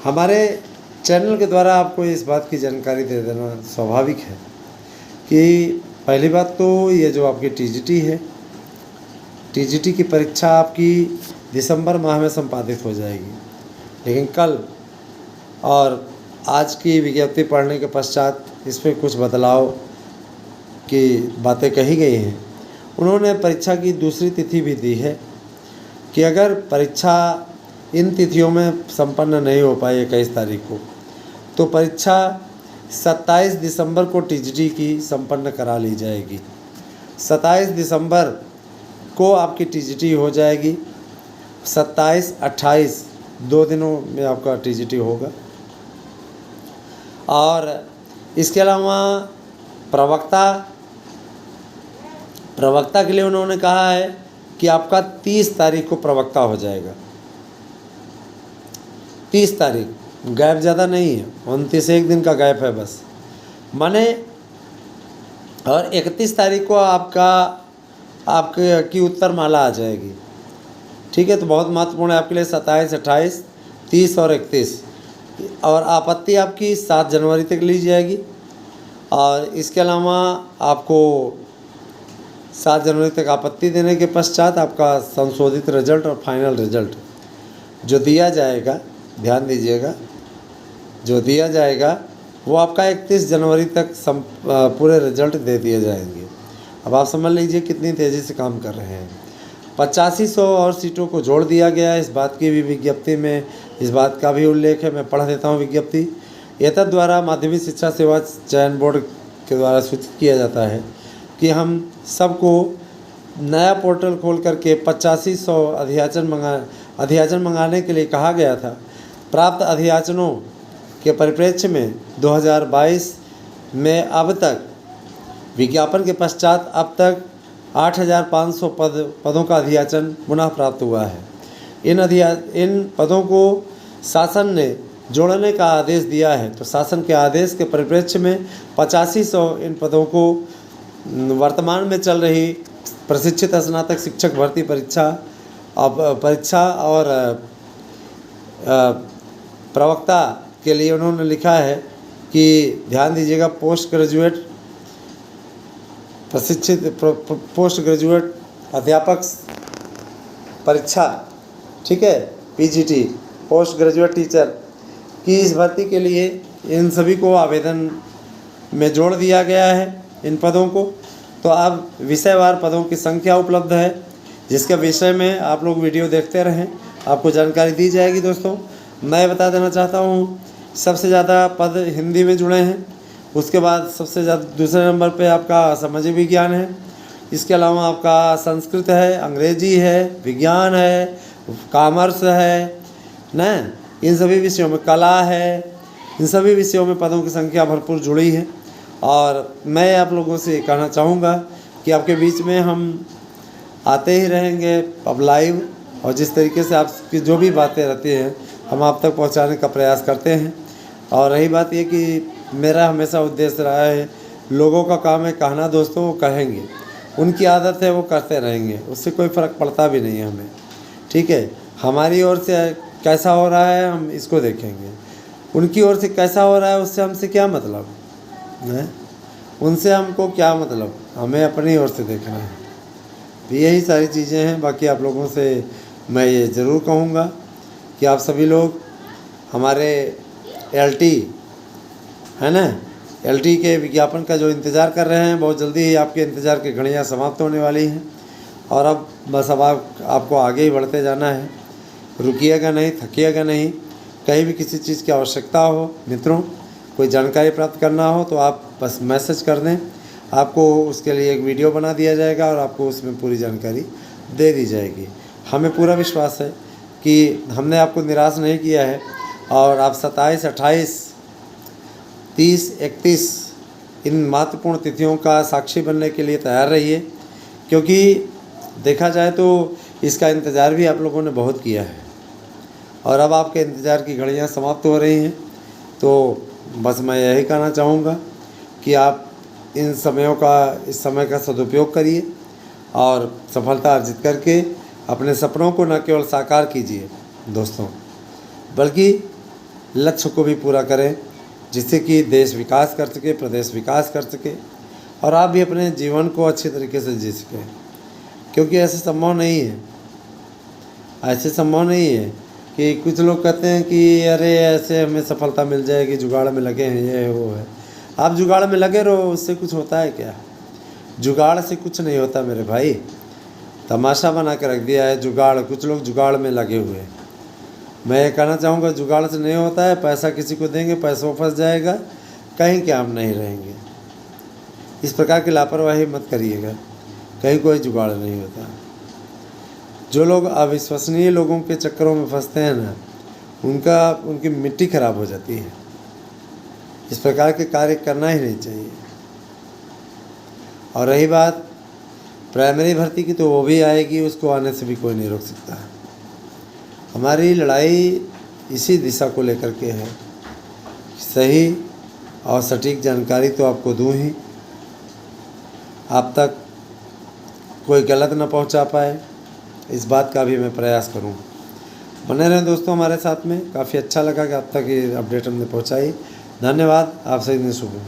हमारे चैनल के द्वारा आपको इस बात की जानकारी दे देना स्वाभाविक है कि पहली बात तो ये जो आपकी टीजीटी है, टीजीटी की परीक्षा आपकी दिसंबर माह में संपादित हो जाएगी। लेकिन कल और आज की विज्ञप्ति पढ़ने के पश्चात इसमें कुछ बदलाव की बातें कही गई हैं। उन्होंने परीक्षा की दूसरी तिथि भी दी है कि अगर परीक्षा इन तिथियों में संपन्न नहीं हो पाई 21 तारीख को, तो परीक्षा 27 दिसंबर को टीजीटी की संपन्न करा ली जाएगी। 27 दिसंबर को आपकी टीजीटी हो जाएगी। 27, 28 2 दिनों में आपका टीजीटी होगा। और इसके अलावा प्रवक्ता के लिए उन्होंने कहा है कि आपका 30 तारीख को प्रवक्ता हो जाएगा। 30 तारीख, गैप ज़्यादा नहीं है, 29 एक दिन का गैप है बस माने। और 31 तारीख को आपकी उत्तर माला आ जाएगी। ठीक है, तो बहुत महत्वपूर्ण है आपके लिए 27, 28, 30 और 31। और आपत्ति आपकी 7 जनवरी तक ली जाएगी। और इसके अलावा आपको 7 जनवरी तक आपत्ति देने के पश्चात आपका संशोधित रिजल्ट और फाइनल रिजल्ट जो दिया जाएगा, ध्यान दीजिएगा, जो दिया जाएगा वो आपका 31 जनवरी तक पूरे रिजल्ट दे दिए जाएंगे। अब आप समझ लीजिए कितनी तेज़ी से काम कर रहे हैं। 8500 और सीटों को जोड़ दिया गया है। इस बात की भी विज्ञप्ति में इस बात का भी उल्लेख है। मैं पढ़ देता हूँ विज्ञप्ति। एतद द्वारा माध्यमिक शिक्षा सेवा चयन बोर्ड के द्वारा सूचित किया जाता है कि हम सबको नया पोर्टल खोल करके 8500 अध्याचन मंगाने के लिए कहा गया था। प्राप्त अध्याचनों के परिप्रेक्ष्य में 2022 में अब तक विज्ञापन के पश्चात अब तक 8500 पदों का अध्याचन पुनः प्राप्त हुआ है। इन पदों को शासन ने जोड़ने का आदेश दिया है, तो शासन के आदेश के परिप्रेक्ष्य में 8500 इन पदों को वर्तमान में चल रही प्रशिक्षित स्नातक शिक्षक भर्ती परीक्षा और प्रवक्ता के लिए उन्होंने लिखा है कि ध्यान दीजिएगा, पोस्ट ग्रेजुएट अध्यापक परीक्षा, ठीक है, पीजीटी, पोस्ट ग्रेजुएट टीचर की इस भर्ती के लिए इन सभी को आवेदन में जोड़ दिया गया है इन पदों को। तो अब विषयवार पदों की संख्या उपलब्ध है, जिसके विषय में आप लोग वीडियो देखते रहें, आपको जानकारी दी जाएगी। दोस्तों, मैं बता देना चाहता हूँ, सबसे ज़्यादा पद हिंदी में जुड़े हैं। उसके बाद सबसे ज़्यादा दूसरे नंबर पे आपका सामाजिक विज्ञान है। इसके अलावा आपका संस्कृत है, अंग्रेजी है, विज्ञान है, कॉमर्स है ना, इन सभी विषयों में कला है। इन सभी विषयों में पदों की संख्या भरपूर जुड़ी है। और मैं आप लोगों से कहना चाहूँगा कि आपके बीच में हम आते ही रहेंगे अब लाइव, और जिस तरीके से आपकी जो भी बातें रहती हैं हम आप तक पहुंचाने का प्रयास करते हैं। और रही बात ये कि मेरा हमेशा उद्देश्य रहा है, लोगों का काम है कहना, दोस्तों वो कहेंगे, उनकी आदत है वो करते रहेंगे, उससे कोई फ़र्क पड़ता भी नहीं है हमें। ठीक है, हमारी ओर से कैसा हो रहा है हम इसको देखेंगे, उनकी ओर से कैसा हो रहा है उससे हमसे क्या मतलब है, उनसे हमको क्या मतलब, हमें अपनी ओर से देखना है। तो यही सारी चीज़ें हैं। बाकी आप लोगों से मैं ये ज़रूर कहूँगा कि आप सभी लोग हमारे LT है ना, LT के विज्ञापन का जो इंतज़ार कर रहे हैं, बहुत जल्दी ही आपके इंतज़ार की घड़ियाँ समाप्त होने वाली हैं। और अब बस अब आपको आगे ही बढ़ते जाना है, रुकिएगा नहीं, थकिएगा नहीं। कहीं भी किसी चीज़ की आवश्यकता हो मित्रों, कोई जानकारी प्राप्त करना हो तो आप बस मैसेज कर दें, आपको उसके लिए एक वीडियो बना दिया जाएगा और आपको उसमें पूरी जानकारी दे दी जाएगी। हमें पूरा विश्वास है कि हमने आपको निराश नहीं किया है। और आप 27, 28, 30, 31 इन महत्वपूर्ण तिथियों का साक्षी बनने के लिए तैयार रहिए, क्योंकि देखा जाए तो इसका इंतज़ार भी आप लोगों ने बहुत किया है और अब आपके इंतज़ार की घड़ियां समाप्त हो रही हैं। तो बस मैं यही कहना चाहूँगा कि आप इस समय का सदुपयोग करिए और सफलता अर्जित करके अपने सपनों को न केवल साकार कीजिए दोस्तों, बल्कि लक्ष्य को भी पूरा करें, जिससे कि देश विकास कर सके, प्रदेश विकास कर सके और आप भी अपने जीवन को अच्छे तरीके से जी सकें। क्योंकि ऐसे संभव नहीं है, ऐसे संभव नहीं है कि कुछ लोग कहते हैं कि अरे ऐसे हमें सफलता मिल जाएगी, जुगाड़ में लगे हैं, ये वो है। आप जुगाड़ में लगे रहो, उससे कुछ होता है क्या? जुगाड़ से कुछ नहीं होता मेरे भाई, तमाशा बना के रख दिया है जुगाड़। कुछ लोग जुगाड़ में लगे हुए हैं। मैं ये कहना चाहूँगा जुगाड़ से नहीं होता है। पैसा किसी को देंगे, पैसों फंस जाएगा, कहीं के हम नहीं रहेंगे। इस प्रकार की लापरवाही मत करिएगा, कहीं कोई जुगाड़ नहीं होता। जो लोग अविश्वसनीय लोगों के चक्करों में फंसते हैं ना, उनकी मिट्टी खराब हो जाती है। इस प्रकार के कार्य करना ही नहीं चाहिए। और रही बात प्राइमरी भर्ती की, तो वो भी आएगी, उसको आने से भी कोई नहीं रोक सकता। हमारी लड़ाई इसी दिशा को लेकर के है। सही और सटीक जानकारी तो आपको दूँ ही, आप तक कोई गलत न पहुंचा पाए, इस बात का भी मैं प्रयास करूं। बने रहें दोस्तों हमारे साथ में। काफ़ी अच्छा लगा कि आप तक ये अपडेट हमने पहुंचाई। धन्यवाद। आप सभी ने शुभ।